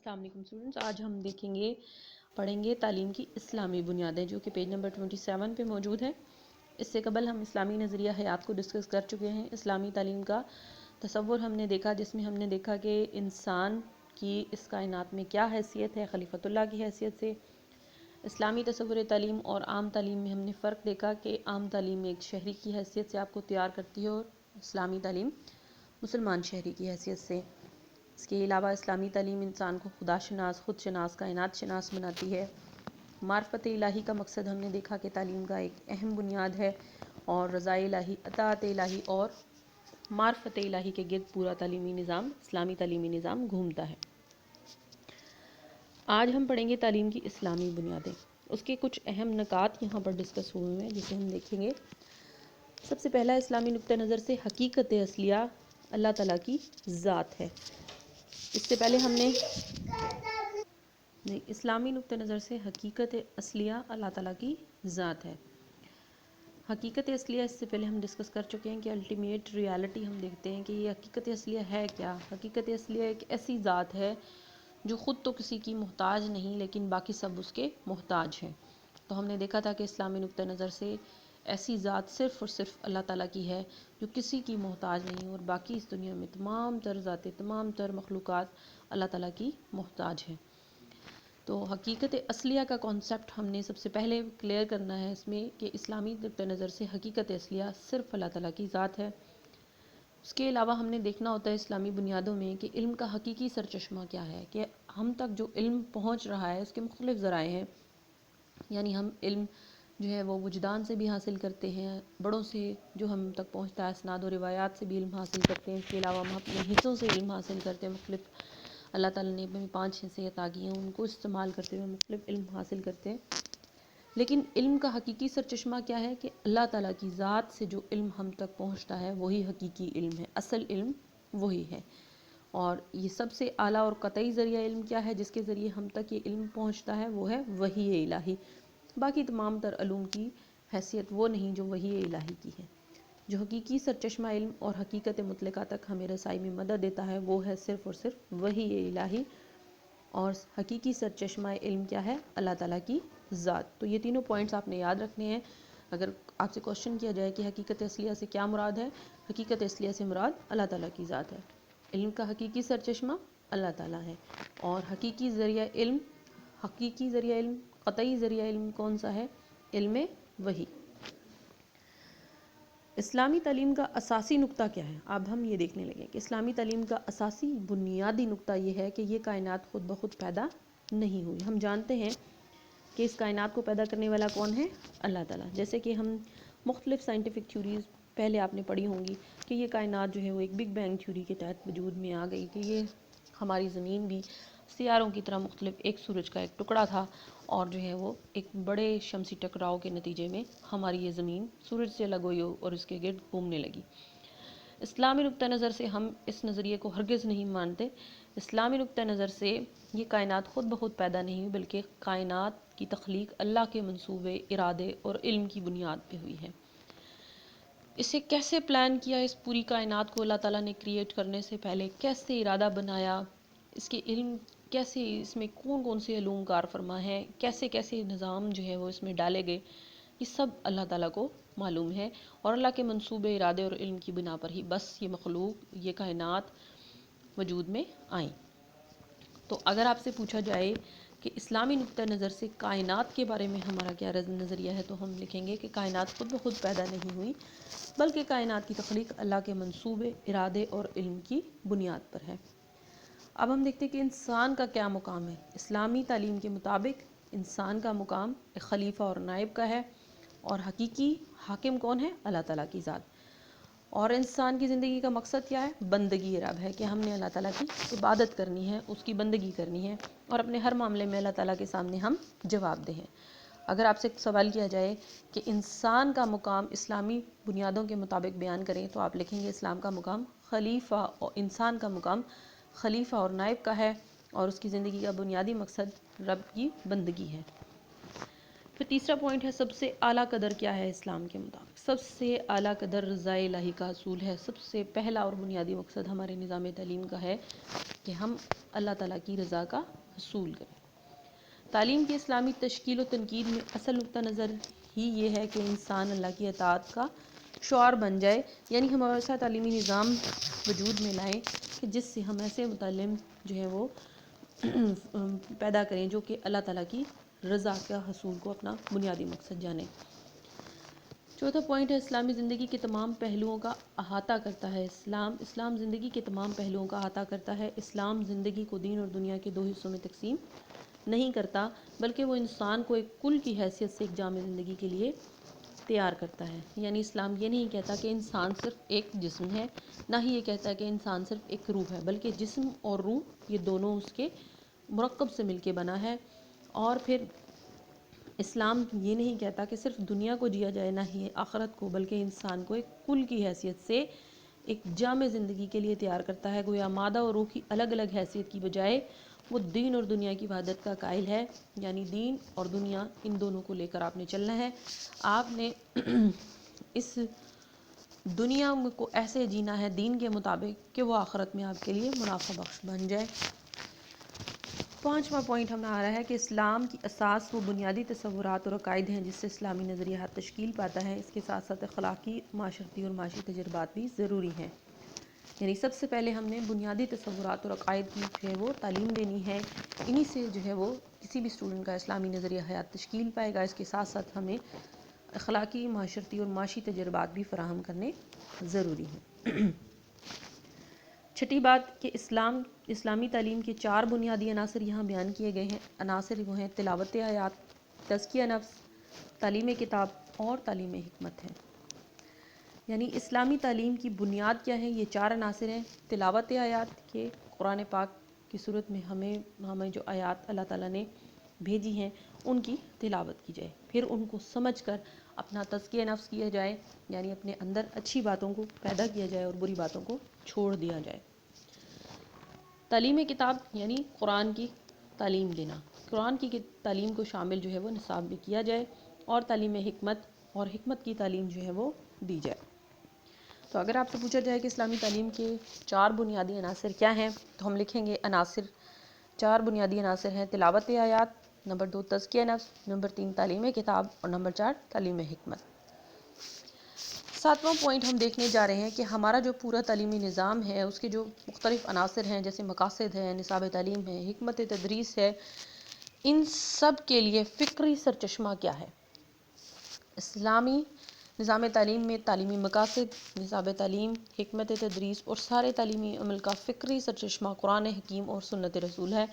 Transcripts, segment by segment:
السلام علیکم اسٹوڈنٹس، آج ہم پڑھیں گے تعلیم کی اسلامی بنیادیں، جو کہ پیج نمبر 27 پہ موجود ہے۔ اس سے قبل ہم اسلامی نظریہ حیات کو ڈسکس کر چکے ہیں۔ اسلامی تعلیم کا تصور ہم نے دیکھا، جس میں ہم نے دیکھا کہ انسان کی اس کائنات میں کیا حیثیت ہے خلیفۃ اللہ کی حیثیت سے۔ اسلامی تصور تعلیم اور عام تعلیم میں ہم نے فرق دیکھا کہ عام تعلیم ایک شہری کی حیثیت سے آپ کو تیار کرتی ہے اور اسلامی تعلیم مسلمان شہری کی حیثیت سے۔ اس کے علاوہ اسلامی تعلیم انسان کو خدا شناس، خود شناس، کائنات شناس بناتی ہے۔ معرفت الہی کا مقصد ہم نے دیکھا کہ تعلیم کا ایک اہم بنیاد ہے، اور رضا الہی، اطاعت الہی اور معرفت الہی کے گرد پورا تعلیمی نظام، اسلامی تعلیمی نظام گھومتا ہے۔ آج ہم پڑھیں گے تعلیم کی اسلامی بنیادیں۔ اس کے کچھ اہم نکات یہاں پر ڈسکس ہوئے ہیں جسے ہم دیکھیں گے۔ سب سے پہلا اسلامی نقطہ نظر سے حقیقت اصلیہ اللہ تعالیٰ کی ذات ہے۔ اس سے پہلے ہم نے اسلامی نقطہ نظر سے حقیقت اصلیہ اللہ تعالیٰ کی ذات ہے۔ حقیقت اصلیہ اس سے پہلے ہم ڈسکس کر چکے ہیں کہ الٹیمیٹ ریالٹی ہم دیکھتے ہیں کہ یہ حقیقت اصلیہ ہے کیا۔ حقیقت اصلیہ ایک ایسی ذات ہے جو خود تو کسی کی محتاج نہیں، لیکن باقی سب اس کے محتاج ہیں۔ تو ہم نے دیکھا تھا کہ اسلامی نقطہ نظر سے ایسی ذات صرف اور صرف اللہ تعالیٰ کی ہے جو کسی کی محتاج نہیں، اور باقی اس دنیا میں تمام تر ذاتیں، تمام تر مخلوقات اللہ تعالیٰ کی محتاج ہیں۔ تو حقیقت اصلیہ کا کانسیپٹ ہم نے سب سے پہلے کلیئر کرنا ہے اس میں کہ اسلامی نقطہ نظر سے حقیقت اصلیہ صرف اللہ تعالیٰ کی ذات ہے۔ اس کے علاوہ ہم نے دیکھنا ہوتا ہے اسلامی بنیادوں میں کہ علم کا حقیقی سرچشمہ کیا ہے، کہ ہم تک جو علم پہنچ رہا ہے اس کے مختلف ذرائع ہیں۔ یعنی ہم علم جو ہے وہ وجدان سے بھی حاصل کرتے ہیں، بڑوں سے جو ہم تک پہنچتا ہے، اسناد و روایات سے بھی علم حاصل کرتے ہیں۔ اس کے علاوہ ہم اپنے حصوں سے علم حاصل کرتے ہیں، مختلف اللہ تعالیٰ نے ہمیں 5 حصے عطا کیے ہیں، ان کو استعمال کرتے ہوئے مختلف علم حاصل کرتے ہیں۔ لیکن علم کا حقیقی سرچشمہ کیا ہے کہ اللہ تعالیٰ کی ذات سے جو علم ہم تک پہنچتا ہے وہی حقیقی علم ہے، اصل علم وہی ہے۔ اور یہ سب سے اعلیٰ اور قطعی ذریعہ علم کیا ہے جس کے ذریعے ہم تک یہ علم پہنچتا ہے، وہ ہے وحی الہی۔ باقی تمام تر علوم کی حیثیت وہ نہیں جو وحی الہی کی ہے۔ جو حقیقی سرچشمہ علم اور حقیقت مطلقہ تک ہمیں رسائی میں مدد دیتا ہے وہ ہے صرف اور صرف وحی الہی، اور حقیقی سرچشمہ علم کیا ہے؟ اللہ تعالیٰ کی ذات۔ تو یہ تینوں پوائنٹس آپ نے یاد رکھنے ہیں۔ اگر آپ سے کوشچن کیا جائے کہ حقیقت اصلیہ سے کیا مراد ہے، حقیقت اصلیہ سے مراد اللہ تعالیٰ کی ذات ہے۔ علم کا حقیقی سرچشمہ اللہ تعالیٰ ہے، اور حقیقی ذریعہ علم، قطعی ذریعہ علم کون سا ہے؟ علم وحی۔ اسلامی تعلیم کا اساسی نقطہ کیا ہے؟ اب ہم یہ دیکھنے لگے کہ اسلامی تعلیم کا اساسی بنیادی نقطہ یہ ہے کہ یہ کائنات خود بخود پیدا نہیں ہوئی۔ ہم جانتے ہیں کہ اس کائنات کو پیدا کرنے والا کون ہے؟ اللہ تعالیٰ۔ جیسے کہ ہم مختلف سائنٹیفک تھیوریز پہلے آپ نے پڑھی ہوں گی کہ یہ کائنات جو ہے وہ ایک بگ بینگ تھیوری کے تحت وجود میں آ گئی، کہ یہ ہماری زمین بھی سیاروں کی طرح مختلف ایک سورج کا ایک ٹکڑا تھا، اور جو ہے وہ ایک بڑے شمسی ٹکراؤ کے نتیجے میں ہماری یہ زمین سورج سے الگ ہوئی اور اس کے گرد گھومنے لگی۔ اسلامی نقطہ نظر سے ہم اس نظریے کو ہرگز نہیں مانتے۔ اسلامی نقطہ نظر سے یہ کائنات خود بخود پیدا نہیں ہوئی، بلکہ کائنات کی تخلیق اللہ کے منصوبے، ارادے اور علم کی بنیاد پہ ہوئی ہے۔ اسے کیسے پلان کیا، اس پوری کائنات کو اللہ تعالیٰ نے کریٹ کرنے سے پہلے کیسے ارادہ بنایا، اس کے علم کیسے، اس میں کون کون سے علوم کار فرما ہیں، کیسے کیسے نظام جو ہے وہ اس میں ڈالے گئے، یہ سب اللہ تعالیٰ کو معلوم ہے، اور اللہ کے منصوبے، ارادے اور علم کی بنا پر ہی بس یہ مخلوق، یہ کائنات وجود میں آئیں۔ تو اگر آپ سے پوچھا جائے کہ اسلامی نقطہ نظر سے کائنات کے بارے میں ہمارا کیا نظریہ ہے، تو ہم لکھیں گے کہ کائنات خود بخود پیدا نہیں ہوئی، بلکہ کائنات کی تخلیق اللہ کے منصوبے، ارادے اور علم کی بنیاد پر ہے۔ اب ہم دیکھتے ہیں کہ انسان کا کیا مقام ہے۔ اسلامی تعلیم کے مطابق انسان کا مقام ایک خلیفہ اور نائب کا ہے، اور حقیقی حاکم کون ہے؟ اللہ تعالیٰ کی ذات۔ اور انسان کی زندگی کا مقصد کیا ہے؟ بندگی رب ہے، کہ ہم نے اللہ تعالیٰ کی عبادت کرنی ہے، اس کی بندگی کرنی ہے، اور اپنے ہر معاملے میں اللہ تعالیٰ کے سامنے ہم جواب دہ ہیں۔ اگر آپ سے سوال کیا جائے کہ انسان کا مقام اسلامی بنیادوں کے مطابق بیان کریں، تو آپ لکھیں گے اسلام کا مقام خلیفہ، اور انسان کا مقام خلیفہ اور نائب کا ہے، اور اس کی زندگی کا بنیادی مقصد رب کی بندگی ہے۔ پھر تیسرا پوائنٹ ہے سب سے اعلیٰ قدر کیا ہے اسلام کے مطابق. سب سے اعلیٰ قدر رضا الہی کا حصول ہے. سب سے پہلا اور بنیادی مقصد ہمارے نظام تعلیم کا ہے کہ ہم اللہ تعالیٰ کی رضا کا حصول کریں. تعلیم کی اسلامی تشکیل و تنقید میں اصل نقطہ نظر ہی یہ ہے کہ انسان اللہ کی اطاعت کا شعار بن جائے، یعنی ہم ایسا تعلیمی نظام وجود میں لائیں کہ جس سے ہم ایسے متعلم جو ہے وہ پیدا کریں جو کہ اللہ تعالیٰ کی رضا کا حصول کو اپنا بنیادی مقصد جانیں. چوتھا پوائنٹ ہے اسلامی زندگی کے تمام پہلوؤں کا احاطہ کرتا ہے. اسلام زندگی کے تمام پہلوؤں کا احاطہ کرتا ہے. اسلام زندگی کو دین اور دنیا کے دو حصوں میں تقسیم نہیں کرتا، بلکہ وہ انسان کو ایک کل کی حیثیت سے ایک جامع زندگی کے لیے تیار کرتا ہے. یعنی اسلام یہ نہیں کہتا کہ انسان صرف ایک جسم ہے، نہ ہی یہ کہتا ہے کہ انسان صرف ایک روح ہے، بلکہ جسم اور روح یہ دونوں اس کے مرکب سے مل کے بنا ہے. اور پھر اسلام یہ نہیں کہتا کہ صرف دنیا کو جیا جائے، نہ ہی آخرت کو، بلکہ انسان کو ایک کل کی حیثیت سے ایک جامع زندگی کے لیے تیار کرتا ہے. گویا مادہ اور روح کی الگ الگ حیثیت کی بجائے وہ دین اور دنیا کی وحدت کا قائل ہے. یعنی دین اور دنیا ان دونوں کو لے کر آپ نے چلنا ہے. آپ نے اس دنیا کو ایسے جینا ہے دین کے مطابق کہ وہ آخرت میں آپ کے لیے منافع بخش بن جائے. پانچواں پوائنٹ ہمیں آ رہا ہے کہ اسلام کی اساس وہ بنیادی تصورات اور عقائد ہیں جس سے اسلامی نظریہ تشکیل پاتا ہے. اس کے ساتھ ساتھ اخلاقی، معاشرتی اور معاشی تجربات بھی ضروری ہیں. یعنی سب سے پہلے ہم نے بنیادی تصورات اور عقائد کی جو ہے وہ تعلیم دینی ہے. انہی سے جو ہے وہ کسی بھی اسٹوڈنٹ کا اسلامی نظریہ حیات تشکیل پائے گا. اس کے ساتھ ساتھ ہمیں اخلاقی، معاشرتی اور معاشی تجربات بھی فراہم کرنے ضروری ہیں. چھٹی بات کہ اسلامی تعلیم کے 4 بنیادی عناصر یہاں بیان کیے گئے ہیں. عناصر وہ ہیں تلاوت آیات، تزکیہ نفس، تعلیم کتاب اور تعلیم حکمت ہے. یعنی اسلامی تعلیم کی بنیاد کیا ہے؟ یہ 4 عناصر ہیں. تلاوت آیات کے قرآن پاک کی صورت میں ہمیں جو آیات اللہ تعالیٰ نے بھیجی ہیں ان کی تلاوت کی جائے، پھر ان کو سمجھ کر اپنا تزکیہ نفس کیا جائے، یعنی اپنے اندر اچھی باتوں کو پیدا کیا جائے اور بری باتوں کو چھوڑ دیا جائے. تعلیم کتاب یعنی قرآن کی تعلیم دینا، قرآن کی تعلیم کو شامل جو ہے وہ نصاب میں کیا جائے، اور تعلیم حکمت اور حکمت کی تعلیم جو ہے وہ دی جائے. تو اگر آپ سے پوچھا جائے کہ اسلامی تعلیم کے 4 بنیادی عناصر کیا ہیں تو ہم لکھیں گے 4 بنیادی عناصر ہیں: تلاوت آیات، نمبر 2 تزکیہ نفس، نمبر 3 تعلیم کتاب اور نمبر 4 تعلیم حکمت. 7واں پوائنٹ ہم دیکھنے جا رہے ہیں کہ ہمارا جو پورا تعلیمی نظام ہے اس کے جو مختلف عناصر ہیں جیسے مقاصد ہے، نصاب تعلیم ہے، حکمت تدریس ہے، ان سب کے لیے فکری سرچشمہ کیا ہے. اسلامی نظام تعلیم میں تعلیمی مقاصد، نصاب تعلیم، حکمت تدریس اور سارے تعلیمی عمل کا فکری سرچشمہ قرآن حکیم اور سنت رسول ہے.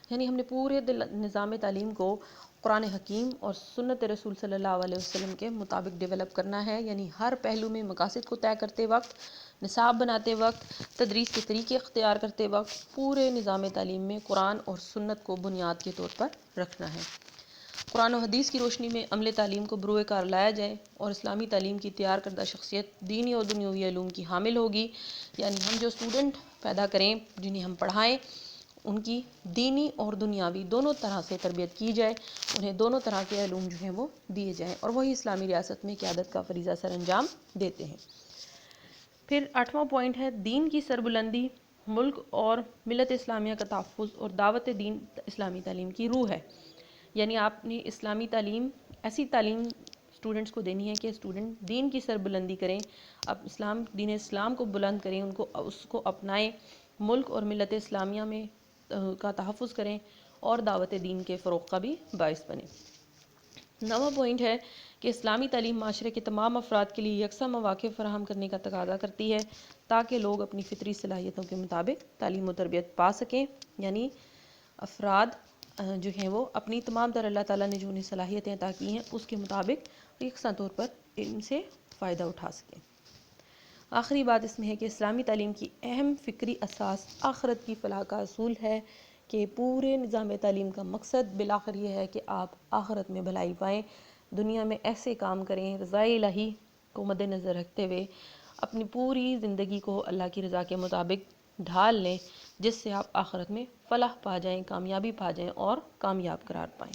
یعنی ہم نے پورے نظام تعلیم کو قرآن حکیم اور سنت رسول صلی اللہ علیہ وسلم کے مطابق ڈیولپ کرنا ہے. یعنی ہر پہلو میں مقاصد کو طے کرتے وقت، نصاب بناتے وقت، تدریس کے طریقے اختیار کرتے وقت پورے نظام تعلیم میں قرآن اور سنت کو بنیاد کے طور پر رکھنا ہے. قرآن و حدیث کی روشنی میں عمل تعلیم کو بروئے کار لایا جائے اور اسلامی تعلیم کی تیار کردہ شخصیت دینی اور دنیوی علوم کی حامل ہوگی. یعنی ہم جو اسٹوڈنٹ پیدا کریں، جنہیں ہم پڑھائیں، ان کی دینی اور دنیاوی دونوں طرح سے تربیت کی جائے، انہیں دونوں طرح کے علوم جو ہیں وہ دیے جائیں، اور وہی اسلامی ریاست میں قیادت کا فریضہ سر انجام دیتے ہیں. پھر 8واں پوائنٹ ہے دین کی سربلندی، ملک اور ملت اسلامیہ کا تحفظ اور دعوت دین اسلامی تعلیم کی روح ہے. یعنی آپ نے اسلامی تعلیم ایسی تعلیم اسٹوڈنٹس کو دینی ہے کہ اسٹوڈنٹ دین کی سربلندی کریں، اب دین اسلام کو بلند کریں، اس کو اپنائیں، ملک اور ملت اسلامیہ میں کا تحفظ کریں اور دعوت دین کے فروغ کا بھی باعث بنیں. 9واں پوائنٹ ہے کہ اسلامی تعلیم معاشرے کے تمام افراد کے لیے یکساں مواقع فراہم کرنے کا تقاضا کرتی ہے تاکہ لوگ اپنی فطری صلاحیتوں کے مطابق تعلیم و تربیت پا سکیں. یعنی افراد جو ہیں وہ اپنی تمام تر اللہ تعالیٰ نے جو انہیں صلاحیتیں عطا کی ہیں اس کے مطابق یکساں طور پر ان سے فائدہ اٹھا سکیں. آخری بات اس میں ہے کہ اسلامی تعلیم کی اہم فکری اساس آخرت کی فلاح کا اصول ہے کہ پورے نظام تعلیم کا مقصد بالآخر یہ ہے کہ آپ آخرت میں بھلائی پائیں. دنیا میں ایسے کام کریں رضا الہی کو مد نظر رکھتے ہوئے، اپنی پوری زندگی کو اللہ کی رضا کے مطابق ڈھال لیں، جس سے آپ آخرت میں فلاح پا جائیں، کامیابی پا جائیں اور کامیاب قرار پائیں.